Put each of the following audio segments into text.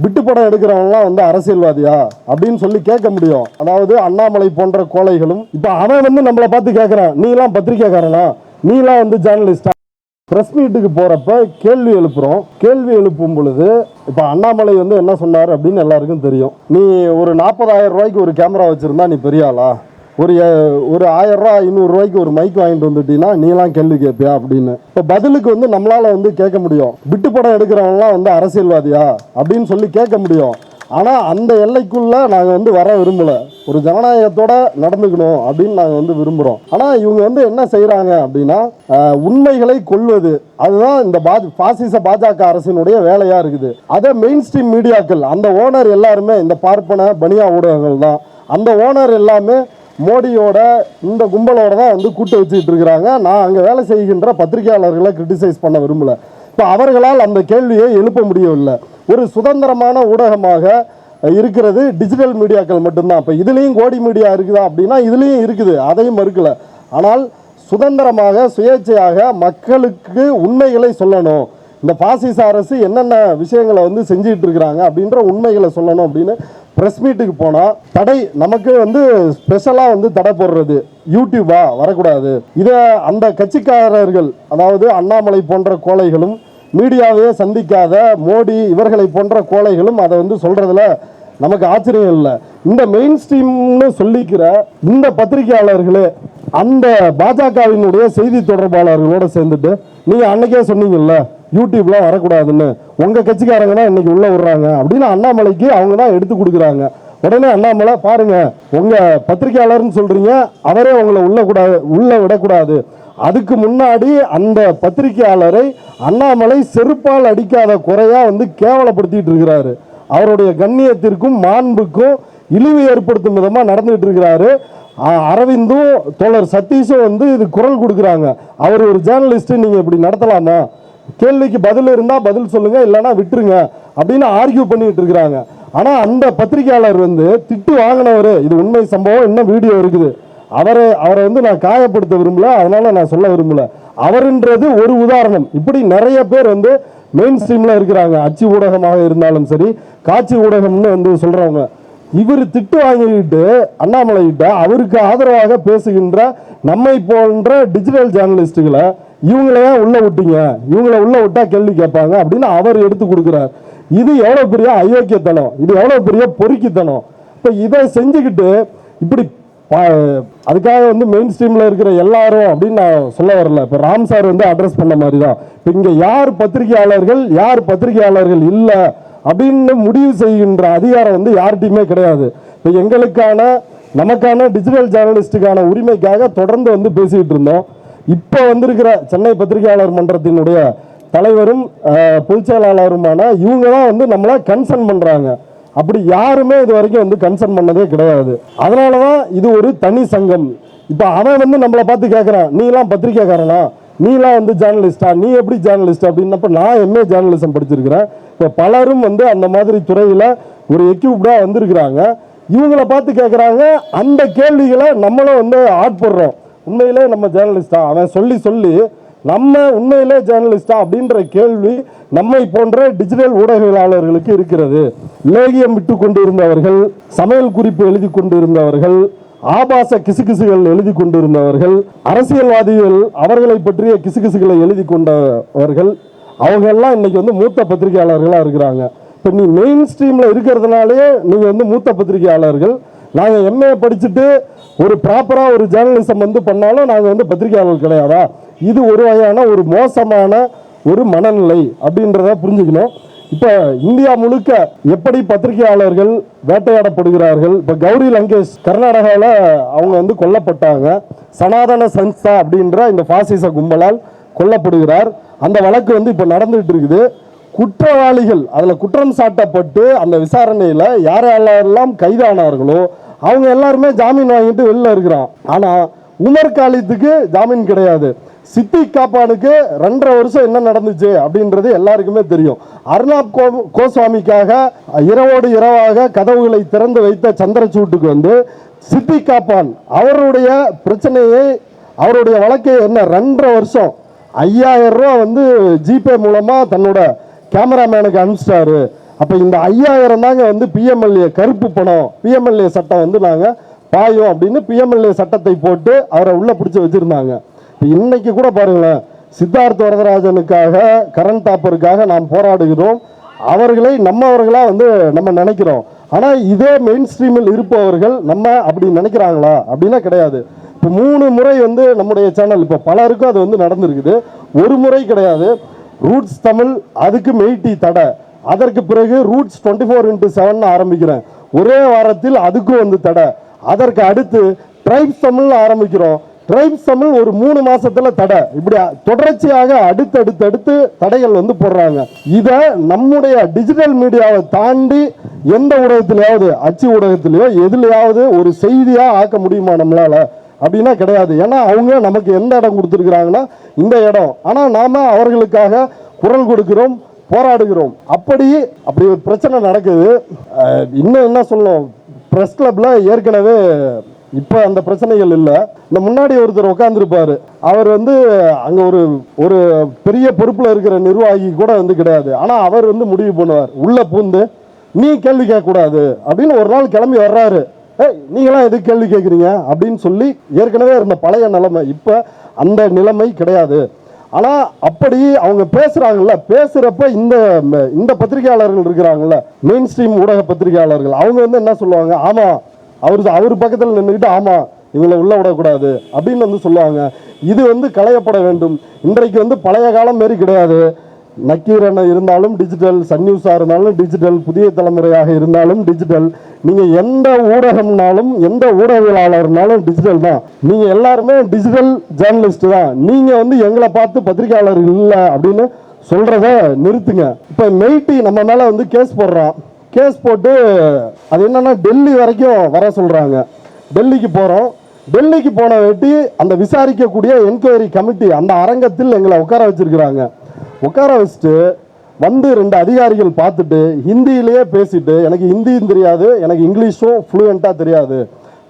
விட்டு படம் எடுக்கிறவங்கலாம் வந்து அரசியல்வாதியா அப்படின்னு சொல்லி கேட்க முடியும். அதாவது அண்ணாமலை போன்ற கோழைகளும் இப்போ அவன் வந்து நம்மளை பார்த்து கேட்குறான், நீலாம் பத்திரிக்கைக்காரனா, நீலாம் வந்து ஜேர்னலிஸ்டா. பிரஸ் மீட்டுக்கு போறப்ப கேள்வி எழுப்புறோம். கேள்வி எழுப்பும் பொழுது இப்போ அண்ணாமலை வந்து என்ன சொன்னார் அப்படின்னு எல்லாருக்கும் தெரியும். நீ ஒரு 40,000 ரூபாய்க்கு ஒரு கேமரா வச்சிருந்தா நீ பெரிய ஆளா, ஒரு 1000 ரூபா 500 ரூபாய்க்கு ஒரு மைக் வாங்கிட்டு வந்துட்டீங்கன்னா நீலாம் கேள்வி கேட்பியா அப்படின்னு. இப்போ பதிலுக்கு வந்து நம்மளால வந்து கேட்க முடியும், விட்டு படம் எடுக்கிறவங்களாம் வந்து அரசியல்வாதியா அப்படின்னு சொல்லி கேட்க முடியும். ஆனால் அந்த எல்லைக்குள்ள நாங்கள் வந்து வர விரும்பலை. ஒரு ஜனநாயகத்தோட நடந்துக்கணும் அப்படின்னு நாங்கள் வந்து விரும்புகிறோம். ஆனால் இவங்க வந்து என்ன செய்கிறாங்க அப்படின்னா உண்மைகளை கொள்வது, அதுதான் இந்த பாசிச பாஜக அரசினுடைய வேலையாக இருக்குது. அதை மெயின் ஸ்ட்ரீம் மீடியாக்கள், அந்த ஓனர் எல்லாருமே இந்த பார்ப்பன பனியா ஊடகங்கள் தான். அந்த ஓனர் எல்லாமே மோடியோட இந்த கும்பலோட தான் வந்து கூட்டு வச்சுக்கிட்டு இருக்கிறாங்க. நான் அங்கே வேலை செய்கின்ற பத்திரிகையாளர்களை கிரிட்டிசைஸ் பண்ண விரும்பலை. இப்போ அவர்களால் அந்த கேள்வியை எழுப்ப முடியவில்லை. ஒரு சுதந்திரமான ஊடகமாக இருக்கிறது டிஜிட்டல் மீடியாக்கள் மட்டும்தான். இப்போ இதுலேயும் கோடி மீடியா இருக்குதா அப்படின்னா இதுலேயும் இருக்குது, அதையும் மறுக்கலை. ஆனால் சுதந்திரமாக சுயேட்சையாக மக்களுக்கு உண்மைகளை சொல்லணும், இந்த பாசிச அரசு என்னென்ன விஷயங்களை வந்து செஞ்சுட்டு இருக்கிறாங்க அப்படின்ற உண்மைகளை சொல்லணும் அப்படின்னு ப்ரெஸ் மீட்டுக்கு போனால் தடை நமக்கு வந்து ஸ்பெஷலாக வந்து தடை போடுறது, யூடியூபா வரக்கூடாது. இதை அந்த கட்சிக்காரர்கள், அதாவது அண்ணாமலை போன்ற கோழைகளும் மீடியாவே சந்திக்காத மோடி இவர்களை போன்ற கோழைகளும் அதை வந்து சொல்றதுல நமக்கு ஆச்சரியம் இல்லை. இந்த மெயின் ஸ்ட்ரீம்னு சொல்லிக்கிற இந்த பத்திரிகையாளர்களே அந்த பாஜகவினுடைய செய்தி தொடர்பாளர்களோட சேர்ந்துட்டு நீங்க அன்னைக்கே சொன்னீங்கல்ல யூடியூப்லாம் வரக்கூடாதுன்னு, உங்க கட்சிக்காரங்க தான் இன்னைக்கு உள்ள விடுறாங்க அப்படின்னு அண்ணாமலைக்கு அவங்க தான் எடுத்து கொடுக்குறாங்க. உடனே அண்ணாமலை பாருங்க, உங்க பத்திரிகையாளர்னு சொல்றீங்க, அவரே உங்களை உள்ள விடக்கூடாது. அதுக்கு முன்னாடி அந்த பத்திரிகையாளரை அண்ணாமலை செருப்பால் அடிக்காத குறையா வந்து கேவலப்படுத்திட்டு இருக்கிறாரு. அவருடைய கண்ணியத்திற்கும் மாண்புக்கும் இழிவு ஏற்படுத்தும் விதமா நடந்துட்டு இருக்கிறாரு. அரவிந்தும் தோழர் சதீஷும் வந்து இது குரல் கொடுக்குறாங்க. அவர் ஒரு ஜேர்னலிஸ்ட், நீங்க இப்படி நடத்தலாமா, கேள்விக்கு பதில் இருந்தா பதில் சொல்லுங்க, இல்லைன்னா விட்டுருங்க அப்படின்னு ஆர்கியூ பண்ணிட்டு இருக்கிறாங்க. ஆனா அந்த பத்திரிகையாளர் வந்து திட்டு வாங்கினவர், இது உண்மை சம்பவம், இன்னும் வீடியோ இருக்குது. அவரை வந்து நான் காயப்படுத்த விரும்பல, அதனால நான் சொல்ல விரும்பல. அவருன்றது ஒரு உதாரணம். இப்படி நிறைய பேர் வந்து மெயின் ஸ்ட்ரீம்ல இருக்கிறாங்க, அச்சு ஊடகமாக இருந்தாலும் சரி, காட்சி ஊடகம்னு வந்து சொல்றவங்க. இவர் திட்டு வாங்கிக்கிட்டு அண்ணாமலை கிட்ட அவருக்கு ஆதரவாக பேசுகின்ற நம்மை போன்ற டிஜிட்டல் ஜேர்னலிஸ்டுகளை இவங்களையே உள்ள விட்டீங்க, இவங்களை உள்ள விட்டா கேள்வி கேட்பாங்க அப்படின்னு அவர் எடுத்து கொடுக்குறார். இது எவ்வளவு பெரிய அயோக்கியத்தனம், இது எவ்வளவு பெரிய பொறுக்கித்தனம். இப்ப இதை செஞ்சுக்கிட்டு இப்படி அதுக்காக வந்து மெயின் ஸ்ட்ரீம்ல இருக்கிற எல்லாரும் அப்படின்னு நான் சொல்ல வரல. இப்ப ராம் சார் வந்து அட்ரஸ் பண்ண மாதிரி தான் இப்ப இங்க யார் பத்திரிகையாளர்கள் யார் பத்திரிகையாளர்கள் இல்லை அப்படின்னு முடிவு செய்கின்ற அதிகாரம் வந்து யார்கிட்டையுமே கிடையாது. இப்ப எங்களுக்கான நமக்கான டிஜிட்டல் ஜேர்னலிஸ்டுக்கான உரிமைக்காக தொடர்ந்து வந்து பேசிக்கிட்டு இருந்தோம். இப்போ வந்திருக்கிற சென்னை பத்திரிகையாளர் மன்றத்தினுடைய தலைவரும் பொதுச் செயலாளருமான இவங்க தான் வந்து நம்மளை கன்சர்ன் பண்றாங்க. அப்படி யாருமே இது வரைக்கும் வந்து கன்சர்ன் பண்ணதே கிடையாது. அதனாலதான் இது ஒரு தனி சங்கம். இப்ப அவன் வந்து நம்மளை பார்த்து கேட்கிறான், நீலாம் பத்திரிக்கைக்காரனா, நீலாம் வந்து ஜேர்னலிஸ்டா, நீ எப்படி ஜேர்னலிஸ்ட் அப்படின்னப்ப நான் எம்ஏ ஜேர்னலிசம் படிச்சிருக்கிறேன். இப்போ பலரும் வந்து அந்த மாதிரி துறையில ஒரு எக்யூப்டா வந்திருக்கிறாங்க. இவங்களை பார்த்து கேட்குறாங்க. அந்த கேள்விகளை நம்மளும் வந்து ஆட்படுறோம். உண்மையிலே நம்ம ஜேர்னலிஸ்டா, அவன் சொல்லி சொல்லி நம்ம உண்மையிலே ஜேர்னலிஸ்டா அப்படின்ற கேள்வி நம்மை போன்ற டிஜிட்டல் ஊடகவியலாளர்களுக்கு இருக்கிறது. லேகியம் விட்டு கொண்டிருந்தவர்கள், சமையல் குறிப்பு எழுதி கொண்டிருந்தவர்கள், ஆபாச கிசுகிசுகள் எழுதி கொண்டிருந்தவர்கள், அரசியல்வாதிகள் அவர்களை பற்றிய கிசுகிசுகளை எழுதி கொண்டவர்கள், அவங்க எல்லாம் இன்னைக்கு வந்து மூத்த பத்திரிகையாளர்களா இருக்கிறாங்க. இப்போ நீ மெயின் ஸ்ட்ரீம்ல இருக்கிறதுனாலே நீங்க வந்து மூத்த பத்திரிகையாளர்கள். நாங்கள் எம்ஏ படிச்சுட்டு ஒரு ப்ராப்பரா ஒரு ஜேர்னலிசம் வந்து பண்ணாலும் நாங்கள் வந்து பத்திரிகையாளர்கள் கிடையாதா? இது ஒரு வகையான ஒரு மோசமான ஒரு மனநிலை அப்படின்றத புரிஞ்சுக்கணும். இப்போ இந்தியா முழுக்க எப்படி பத்திரிகையாளர்கள் வேட்டையாடப்படுகிறார்கள். இப்போ கௌரி லங்கேஷ் கர்நாடகாவில் அவங்க வந்து கொல்லப்பட்டாங்க. சனாதன சன்ஸ்தா அப்படின்ற இந்த பாசிச கும்பலால் கொல்லப்படுகிறார். அந்த வழக்கு வந்து இப்போ நடந்துட்டு இருக்குது. குற்றவாளிகள் அதில் குற்றம் சாட்டப்பட்டு அந்த விசாரணையில் யாரெல்லாம் கைதானார்களோ அவங்க எல்லாருமே ஜாமீன் வாங்கிட்டு வெளில இருக்கிறான். ஆனால் உமர் காலித்துக்கு ஜாமீன் கிடையாது. சித்திக் காப்பானுக்கு 2.5 வருஷம் என்ன நடந்துச்சு அப்படின்றது எல்லாருக்குமே தெரியும். அர்னாப் கோஸ்வாமிக்காக இரவோடு இரவாக கதவுகளை திறந்து வைத்த சந்திரசூட்டுக்கு வந்து சித்திக் காப்பான் அவருடைய பிரச்சனையை, அவருடைய வழக்கை என்ன 2.5 வருஷம் 5000 ரூபா வந்து ஜிபே மூலமா தன்னோட கேமராமேனுக்கு அனுப்பிச்சிட்டாரு. அப்போ இந்த 5000 தாங்க வந்து பிஎம்எல்ஏ கருப்பு பணம், பிஎம்எல்ஏ சட்டம் வந்து நாங்கள் பாயும் அப்படின்னு பிஎம்எல்ஏ சட்டத்தை போட்டு அவரை உள்ள பிடிச்சி வச்சிருந்தாங்க. இப்போ இன்னைக்கு கூட பாருங்களேன், சித்தார்த்த வரதராஜனுக்காக, கரண் தாப்பருக்காக நாம் போராடுகிறோம். அவர்களை நம்மவர்களா வந்து நம்ம நினைக்கிறோம். ஆனால் இதே மெயின் ஸ்ட்ரீமில் இருப்பவர்கள் நம்ம அப்படி நினைக்கிறாங்களா அப்படின்னா கிடையாது. இப்போ 3 முறை வந்து நம்முடைய சேனல், இப்போ பலருக்கும் அது வந்து நடந்திருக்குது. ஒரு முறை கிடையாது. ரூட்ஸ் தமிழ், அதுக்கு மெய்டி தடை, அதற்கு பிறகு ரூட்ஸ் 24x7 ஆரம்பிக்கிறேன், ஒரே வாரத்தில் அதுக்கும் வந்து தடை. அதற்கு அடுத்து ட்ரைப்ஸ் தமிழ் ஆரம்பிக்கிறோம், ட்ரைப்ஸ் தமிழ் ஒரு 3 மாசத்துல தடை. இப்படி தொடர்ச்சியாக அடுத்து தடைகள் வந்து போடுறாங்க. இதை நம்முடைய டிஜிட்டல் மீடியாவை தாண்டி எந்த ஊடகத்திலேயாவது, அச்சு ஊடகத்திலேயோ எதுலையாவது ஒரு செய்தியா ஆக்க முடியுமா நம்மளால அப்படின்னா கிடையாது. ஏன்னா அவங்க நமக்கு எந்த இடம் கொடுத்துருக்குறாங்கன்னா இந்த இடம். ஆனால் நாம அவர்களுக்காக குரல் கொடுக்கிறோம், போராடுகிறோம். அப்படி ஒரு பிரச்சனை நடக்குது. இன்னும் என்ன சொல்லணும், பிரஸ் கிளப்ல ஏற்கனவே இப்போ அந்த பிரச்சனைகள் இல்லை. இந்த முன்னாடி ஒருத்தர் உட்காந்துருப்பாரு, அவர் வந்து அங்கே ஒரு பெரிய பொறுப்பில் இருக்கிற நிர்வாகி கூட வந்து கிடையாது. ஆனால் அவர் வந்து முடிவு பண்ணுவார், உள்ள பூந்து நீ கேள்வி கேட்கக்கூடாது அப்படின்னு. ஒரு நாள் கிளம்பி வர்றாரு, நீங்களாம் எதுக்கு கேள்வி கேட்குறீங்க அப்படின்னு சொல்லி. ஏற்கனவே இருந்த பழைய நிலைமை, இப்போ அந்த நிலைமை கிடையாது. ஆனால் அப்படி அவங்க பேசுகிறாங்கல்ல, பேசுகிறப்ப இந்த பத்திரிகையாளர்கள் இருக்கிறாங்கல்ல, மெயின் ஸ்ட்ரீம் ஊடக பத்திரிகையாளர்கள், அவங்க வந்து என்ன சொல்லுவாங்க, ஆமாம் அவர் பக்கத்தில் நின்றுக்கிட்டு ஆமாம் இவங்களை உள்ள விடக்கூடாது அப்படின்னு வந்து சொல்லுவாங்க. இது வந்து களையப்பட வேண்டும். இன்றைக்கு வந்து பழைய காலம் மாரி கிடையாது. நக்கீரன் இருந்தாலும் டிஜிட்டல், சன் நியூஸாக இருந்தாலும் டிஜிட்டல், புதிய தலைமுறையாக இருந்தாலும் டிஜிட்டல். நீங்கள் எந்த ஊடகம்னாலும் எந்த ஊடகவியலாளர்னாலும் டிஜிட்டல் தான். நீங்கள் எல்லாருமே டிஜிட்டல் ஜேர்னலிஸ்ட் தான். நீங்கள் வந்து எங்களை பார்த்து பத்திரிகையாளர் இல்லை அப்படின்னு சொல்கிறத நிறுத்துங்க. இப்போ மெய்டி நம்ம மேலே வந்து கேஸ் போடுறான். கேஸ் போட்டு அது என்னன்னா டெல்லி வரைக்கும் வர சொல்கிறாங்க. டெல்லிக்கு போகிறோம். டெல்லிக்கு போன வெட்டி அந்த விசாரிக்கக்கூடிய என்கொயரி கமிட்டி அந்த அரங்கத்தில் எங்களை உட்கார வச்சிருக்கிறாங்க. உட்கார வச்சுட்டு வந்து 2 அதிகாரிகள் பார்த்துட்டு ஹிந்தியிலேயே பேசிட்டு, எனக்கு ஹிந்தியும் தெரியாது, எனக்கு இங்கிலீஷும் ஃப்ளூயண்ட்டாக தெரியாது,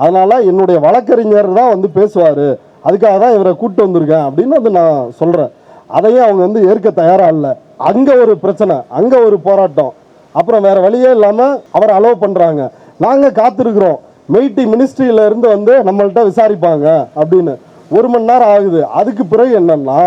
அதனால் என்னுடைய வழக்கறிஞர் தான் வந்து பேசுவார், அதுக்காக தான் இவரை கூப்பிட்டு வந்திருக்கேன் அப்படின்னு வந்து நான் சொல்கிறேன். அதையும் அவங்க வந்து ஏற்க தயாராக இல்லை. அங்கே ஒரு பிரச்சனை, அங்கே ஒரு போராட்டம். அப்புறம் வேறு வழியே இல்லாமல் அவரை அலோவ் பண்ணுறாங்க. நாங்கள் காத்திருக்கிறோம், மெய்டி மினிஸ்ட்ரியிலேருந்து வந்து நம்மள்கிட்ட விசாரிப்பாங்க அப்படின்னு. 1 மணி நேரம் ஆகுது. அதுக்கு பிறகு என்னன்னா,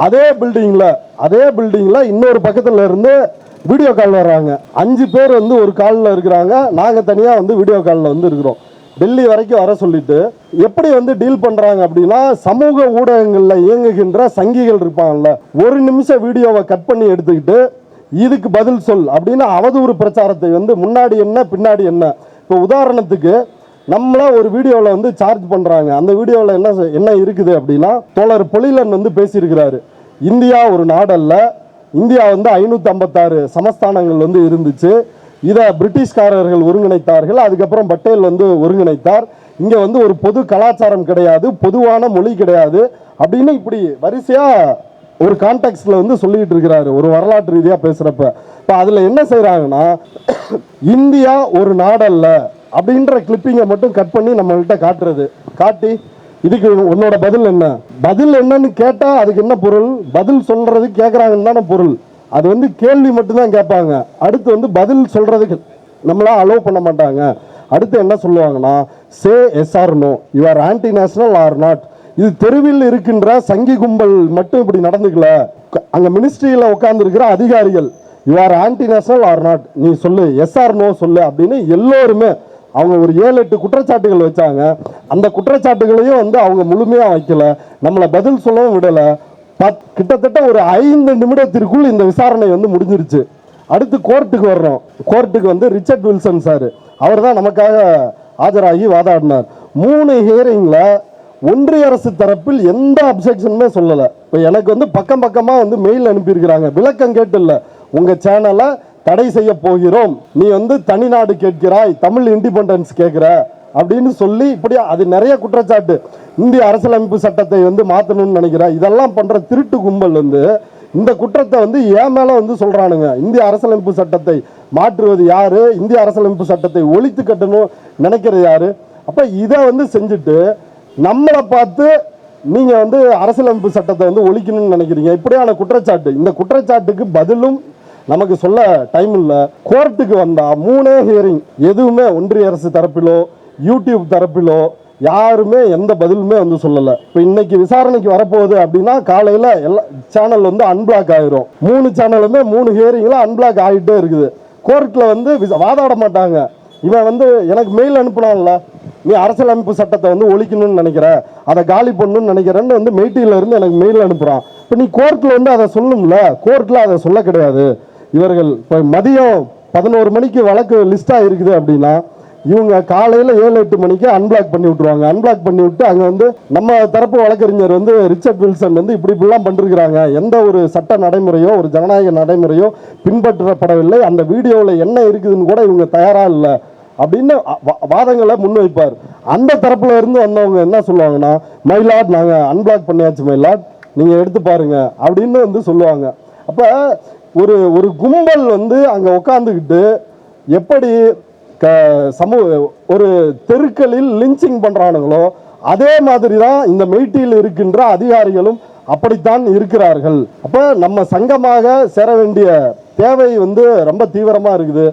அதே பில்டிங்கில் இன்னொரு பக்கத்தில் இருந்து வீடியோ கால் வர்றாங்க. 5 பேர் வந்து ஒரு காலில் இருக்கிறாங்க, நாங்கள் தனியாக வந்து வீடியோ காலில் வந்து இருக்கிறோம். டெல்லி வரைக்கும் வர சொல்லிட்டு எப்படி வந்து டீல் பண்ணுறாங்க அப்படின்னா, சமூக ஊடகங்களில் இயங்குகின்ற சங்கிகள் இருப்பாங்கல்ல, 1 நிமிஷம் வீடியோவை கட் பண்ணி எடுத்துக்கிட்டு இதுக்கு பதில் சொல் அப்படின்னு அவதூறு பிரச்சாரத்தை வந்து முன்னாடி என்ன பின்னாடி என்ன. இப்போ உதாரணத்துக்கு நம்மள ஒரு வீடியோவில் வந்து சார்ஜ் பண்ணுறாங்க. அந்த வீடியோவில் என்ன இருக்குது அப்படின்னா, தோழர் பொலிலன் வந்து பேசியிருக்கிறாரு, இந்தியா ஒரு நாடல்ல, இந்தியா வந்து 556 சமஸ்தானங்கள் வந்து இருந்துச்சு, இதை பிரிட்டிஷ்காரர்கள் ஒருங்கிணைத்தார்கள், அதுக்கப்புறம் பட்டேல் வந்து ஒருங்கிணைத்தார், இங்கே வந்து ஒரு பொது கலாச்சாரம் கிடையாது, பொதுவான மொழி கிடையாது அப்படின்னு இப்படி வரிசையாக ஒரு கான்டெக்ட்ல வந்து சொல்லிட்டு இருக்கிறாரு, ஒரு வரலாற்று ரீதியாக பேசுகிறப்ப. இப்போ அதில் என்ன செய்கிறாங்கன்னா, இந்தியா ஒரு நாடல்ல அப்படின்ற கிளிப்பிங்கை மட்டும் கட் பண்ணி நம்மள்கிட்ட காட்டி இதுக்கு உன்னோட பதில் என்னன்னு கேட்டால் அதுக்கு என்ன பொருள், பதில் சொல்றது கேட்குறாங்கன்னு தானே பொருள். அது வந்து கேள்வி மட்டும்தான் கேட்பாங்க. அடுத்து வந்து பதில் சொல்றதுக்கு நம்மளா அலோவ் பண்ண மாட்டாங்க. அடுத்து என்ன சொல்லுவாங்கன்னா, say yes or no, you are anti national or not. இது தெருவில் இருக்கின்ற சங்கி கும்பல் மட்டும் இப்படி நடந்துக்கல, அங்கே மினிஸ்ட்ரியில் உட்கார்ந்து இருக்கிற அதிகாரிகள் you are anti national or not, நீ சொல்லு, எஸ் ஆர் நோ சொல்லு அப்படின்னு எல்லோருமே அவங்க ஒரு 7-8 குற்றச்சாட்டுகள் வச்சாங்க. அந்த குற்றச்சாட்டுகளையும் வந்து அவங்க முழுமையாக வைக்கல, நம்மளை பதில் சொல்லவும் விடலை. கிட்டத்தட்ட ஒரு 5 நிமிடத்திற்குள் இந்த விசாரணை வந்து முடிஞ்சிருச்சு. அடுத்து கோர்ட்டுக்கு வர்றோம். கோர்ட்டுக்கு வந்து ரிச்சர்ட் வில்சன் சார், அவர் தான் நமக்காக ஆஜராகி வாதாடினார். 3 ஹியரிங்கில் ஒன்றிய அரசு தரப்பில் எந்த அப்ஜெக்ஷனுமே சொல்லலை. இப்போ எனக்கு வந்து பக்கமாக வந்து மெயில் அனுப்பியிருக்கிறாங்க, விளக்கம் கேட்டு இல்லை, உங்கள் சேனலை தடை செய்ய போகிறோம், நீ வந்து தனிநாடு கேட்கிறாய், தமிழ் இண்டிபெண்டன்ஸ் கேட்குற அப்படின்னு சொல்லி இப்படி அது நிறைய குற்றச்சாட்டு. இந்திய அரசியலமைப்பு சட்டத்தை வந்து மாற்றணும்னு நினைக்கிற இதெல்லாம் பண்ணுற திருட்டு கும்பல் வந்து இந்த குற்றத்தை வந்து ஏன் மேலே வந்து சொல்கிறானுங்க. இந்திய அரசியலமைப்பு சட்டத்தை மாற்றுவது யாரு, இந்திய அரசியலமைப்பு சட்டத்தை ஒழித்து கட்டணும் நினைக்கிறது யாரு. அப்போ இதை வந்து செஞ்சுட்டு நம்மளை பார்த்து நீங்கள் வந்து அரசியலமைப்பு சட்டத்தை வந்து ஒழிக்கணும்னு நினைக்கிறீங்க. இப்படியான குற்றச்சாட்டு, இந்த குற்றச்சாட்டுக்கு பதிலும் நமக்கு சொல்ல டைம் இல்லை. கோர்ட்டுக்கு வந்தா 3 ஹியரிங், எதுவுமே ஒன்றிய அரசு தரப்பிலோ யூடியூப் தரப்பிலோ யாருமே எந்த பதிலுமே வந்து சொல்லலை. இப்போ இன்னைக்கு விசாரணைக்கு வரப்போகுது அப்படின்னா காலையில் எல்லா சேனல் வந்து அன்பிளாக் ஆயிரும். 3 சேனலுமே 3 ஹியரிங்ல அன்பிளாக் ஆகிட்டே இருக்குது. கோர்ட்டில் வந்து வாதாட மாட்டாங்க. இவன் வந்து எனக்கு மெயில் அனுப்பினான்ல, நீ அரசியலமைப்பு சட்டத்தை வந்து ஒழிக்கணும்னு நினைக்கிற, அதை காலி பண்ணணும்னு நினைக்கிறேன்னு வந்து மெய்ட்டியில இருந்து எனக்கு மெயில் அனுப்புகிறான். இப்போ நீ கோர்ட்டில் வந்து அதை சொல்லணும்ல, கோர்ட்டில் அதை சொல்ல கிடையாது. இவர்கள் இப்போ மதியம் 11 மணிக்கு வழக்கு லிஸ்டாக இருக்குது அப்படின்னா இவங்க காலையில் 7-8 மணிக்கு அன்பிளாக் பண்ணி விட்டுருவாங்க. அன்பிளாக் பண்ணி விட்டு அங்கே வந்து நம்ம தரப்பு வழக்கறிஞர் வந்து ரிச்சர்ட் வில்சன் வந்து இப்படிலாம் பண்ணிருக்கிறாங்க, எந்த ஒரு சட்ட நடைமுறையோ ஒரு ஜனநாயக நடைமுறையோ பின்பற்றப்படவில்லை, அந்த வீடியோவில் என்ன இருக்குதுன்னு கூட இவங்க தயாராக இல்லை அப்படின்னு வாதங்களை முன்வைப்பார். அந்த தரப்புல இருந்து வந்தவங்க என்ன சொல்லுவாங்கன்னா, மயிலாட் நாங்கள் அன்பிளாக் பண்ணியாச்சு மயிலாட், நீங்கள் எடுத்து பாருங்க அப்படின்னு வந்து சொல்லுவாங்க. அப்போ ஒரு கும்பல் வந்து அங்கே உட்காந்துக்கிட்டு எப்படி ஒரு தெருக்களில் லிஞ்சிங் பண்றானுங்களோ அதே மாதிரி தான் இந்த மெய்ட்டியில் இருக்கின்ற அதிகாரிகளும் அப்படித்தான் இருக்கிறார்கள். அப்ப நம்ம சங்கமாக சேர வேண்டிய தேவை வந்து ரொம்ப தீவிரமா இருக்குது.